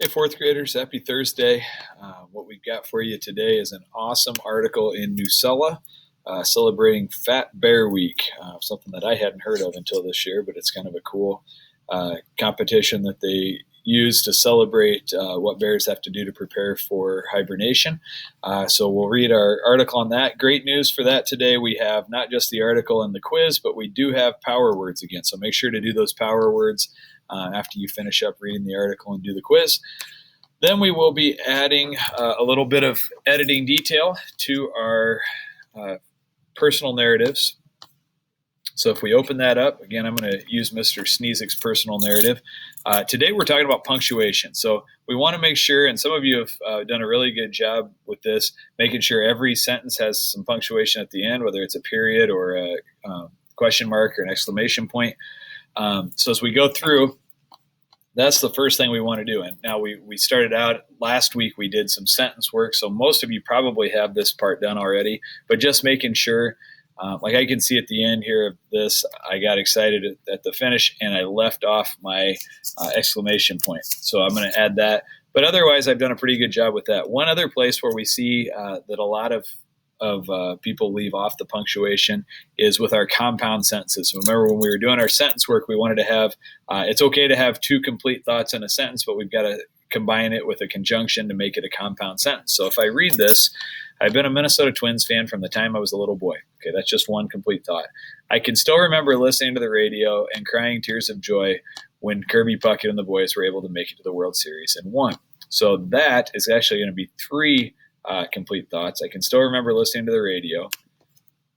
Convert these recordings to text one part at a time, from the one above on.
Hey, fourth graders, happy Thursday. What we've got for you today is an awesome article in Newsela celebrating Fat Bear Week, something that I hadn't heard of until this year, but it's kind of a cool competition that they use to celebrate what bears have to do to prepare for hibernation. So we'll read our article on that. Great news for that today. We have not just the article and the quiz, but we do have power words again. So make sure to do those power words after you finish up reading the article and do the quiz. Then we will be adding a little bit of editing detail to our personal narratives. So if we open that up, again, I'm going to use Mr. Sneezik's personal narrative. Today we're talking about punctuation. So we want to make sure, and some of you have done a really good job with this, making sure every sentence has some punctuation at the end, whether it's a period or a question mark or an exclamation point. So as we go through, that's the first thing we want to do. And now we started out last week, we did some sentence work. So most of you probably have this part done already, but just making sure, like I can see at the end here of this, I got excited at the finish and I left off my exclamation point. So I'm going to add that. But otherwise, I've done a pretty good job with that. One other place where we see that a lot of people leave off the punctuation is with our compound sentences. Remember when we were doing our sentence work, we wanted to have, it's okay to have two complete thoughts in a sentence, but we've got to combine it with a conjunction to make it a compound sentence. So if I read this, I've been a Minnesota Twins fan from the time I was a little boy. Okay, that's just one complete thought. I can still remember listening to the radio and crying tears of joy when Kirby Puckett and the boys were able to make it to the World Series and won. So that is actually going to be three complete thoughts. I can still remember listening to the radio,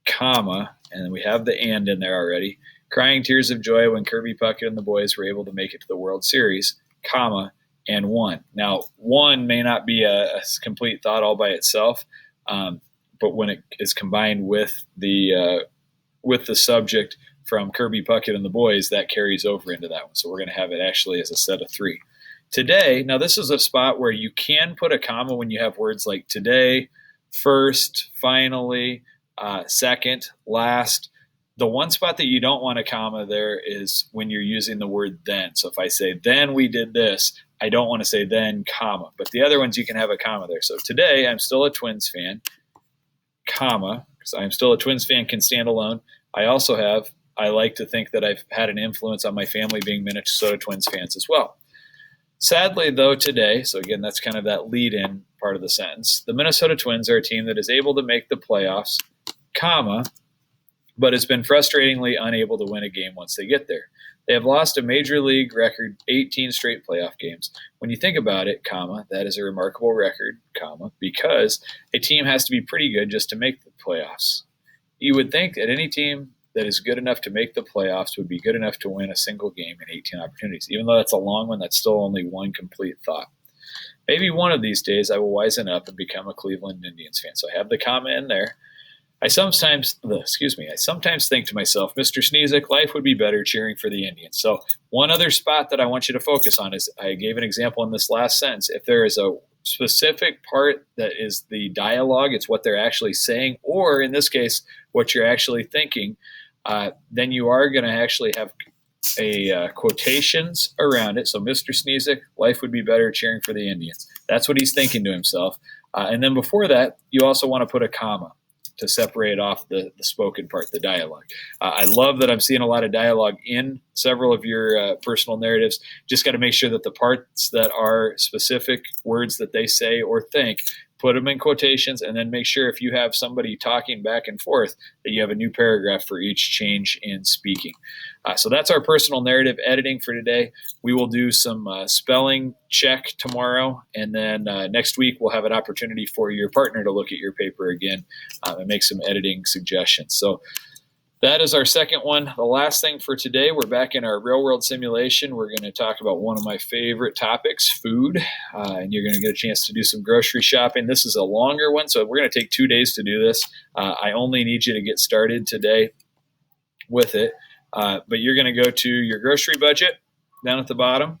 comma, and then we have the and in there already. Crying tears of joy when Kirby Puckett and the boys were able to make it to the World Series, comma, and one. Now, one may not be a complete thought all by itself, but when it is combined with the subject from Kirby Puckett and the boys, that carries over into that one. So we're going to have it actually as a set of three. Today, now this is a spot where you can put a comma when you have words like today, first, finally, second, last. The one spot that you don't want a comma there is when you're using the word then. So if I say, then we did this, I don't want to say then, comma. But the other ones, you can have a comma there. So today, I'm still a Twins fan, comma, because I'm still a Twins fan, can stand alone. I also have, I like to think that I've had an influence on my family being Minnesota Twins fans as well. Sadly, though, today, so again, that's kind of that lead-in part of the sentence, the Minnesota Twins are a team that is able to make the playoffs, comma, but has been frustratingly unable to win a game once they get there. They have lost a major league record 18 straight playoff games. When you think about it, comma, that is a remarkable record, comma, because a team has to be pretty good just to make the playoffs. You would think that any team that is good enough to make the playoffs would be good enough to win a single game in 18 opportunities. Even though that's a long one, that's still only one complete thought. Maybe one of these days I will wisen up and become a Cleveland Indians fan. So I have the comma in there. I sometimes think to myself, Mr. Sneezik, life would be better cheering for the Indians. So one other spot that I want you to focus on is, I gave an example in this last sentence. If there is a specific part that is the dialogue, it's what they're actually saying, or in this case, what you're actually thinking, then you are going to actually have a quotations around it. So Mr. Sneezik, life would be better cheering for the Indians. That's what he's thinking to himself. And then before that, you also want to put a comma to separate off the spoken part, the dialogue. I love that I'm seeing a lot of dialogue in several of your personal narratives. Just got to make sure that the parts that are specific words that they say or think, put them in quotations, and then make sure if you have somebody talking back and forth that you have a new paragraph for each change in speaking. So that's our personal narrative editing for today. We will do some spelling check tomorrow, and then next week we'll have an opportunity for your partner to look at your paper again and make some editing suggestions. So that is our second one. The last thing for today, we're back in our real-world simulation. We're going to talk about one of my favorite topics, food, and you're going to get a chance to do some grocery shopping. This is a longer one, so we're going to take 2 days to do this. I only need you to get started today with it, but you're going to go to your grocery budget down at the bottom,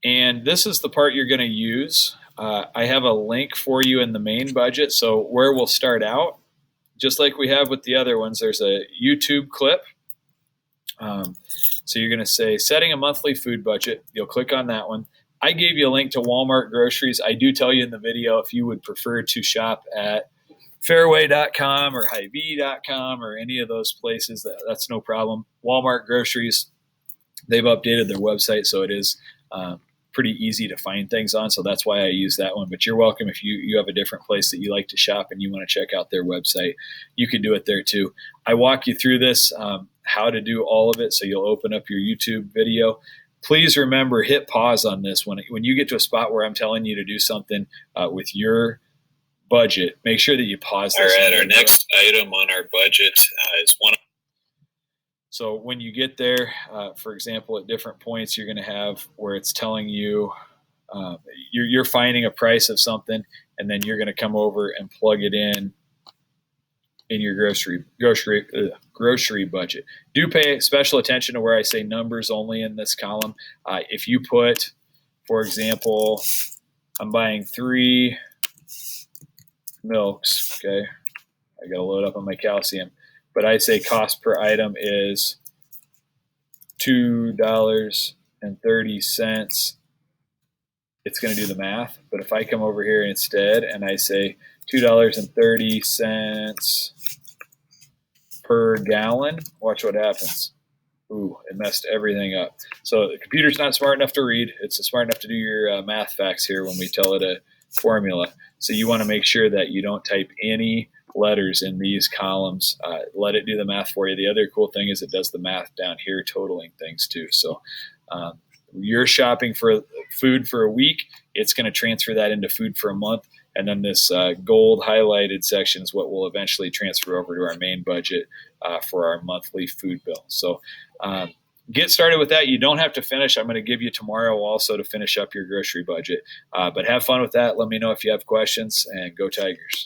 and this is the part you're going to use. I have a link for you in the main budget, so where we'll start out, just like we have with the other ones, there's a YouTube clip So you're going to say setting a monthly food budget. You'll click on that one. I gave you a link to Walmart Groceries. I do tell you in the video if you would prefer to shop at fairway.com or hy-vee.com or any of those places, that's no problem. Walmart Groceries, they've updated their website, so it is pretty easy to find things on. So that's why I use that one. But you're welcome if you have a different place that you like to shop and you want to check out their website, you can do it there too. I walk you through this, how to do all of it. So you'll open up your YouTube video. Please remember, hit pause on this. When you get to a spot where I'm telling you to do something with your budget, make sure that you pause this. All right, our next item on our budget is one. So when you get there, for example, at different points, you're going to have where it's telling you you're finding a price of something, and then you're going to come over and plug it in your grocery budget. Do pay special attention to where I say numbers only in this column. If you put, for example, I'm buying 3 milks, okay, I got to load up on my calcium, but I'd say cost per item is $2.30. It's going to do the math. But if I come over here instead and I say $2.30 per gallon, watch what happens. Ooh, it messed everything up. So the computer's not smart enough to read. It's smart enough to do your math facts here when we tell it a formula. So you want to make sure that you don't type any letters in these columns. Let it do the math for you. The other cool thing is it does the math down here, totaling things too. So you're shopping for food for a week, it's going to transfer that into food for a month. And then this gold highlighted section is what will eventually transfer over to our main budget for our monthly food bill. So get started with that. You don't have to finish. I'm going to give you tomorrow also to finish up your grocery budget. But have fun with that. Let me know if you have questions, and go Tigers.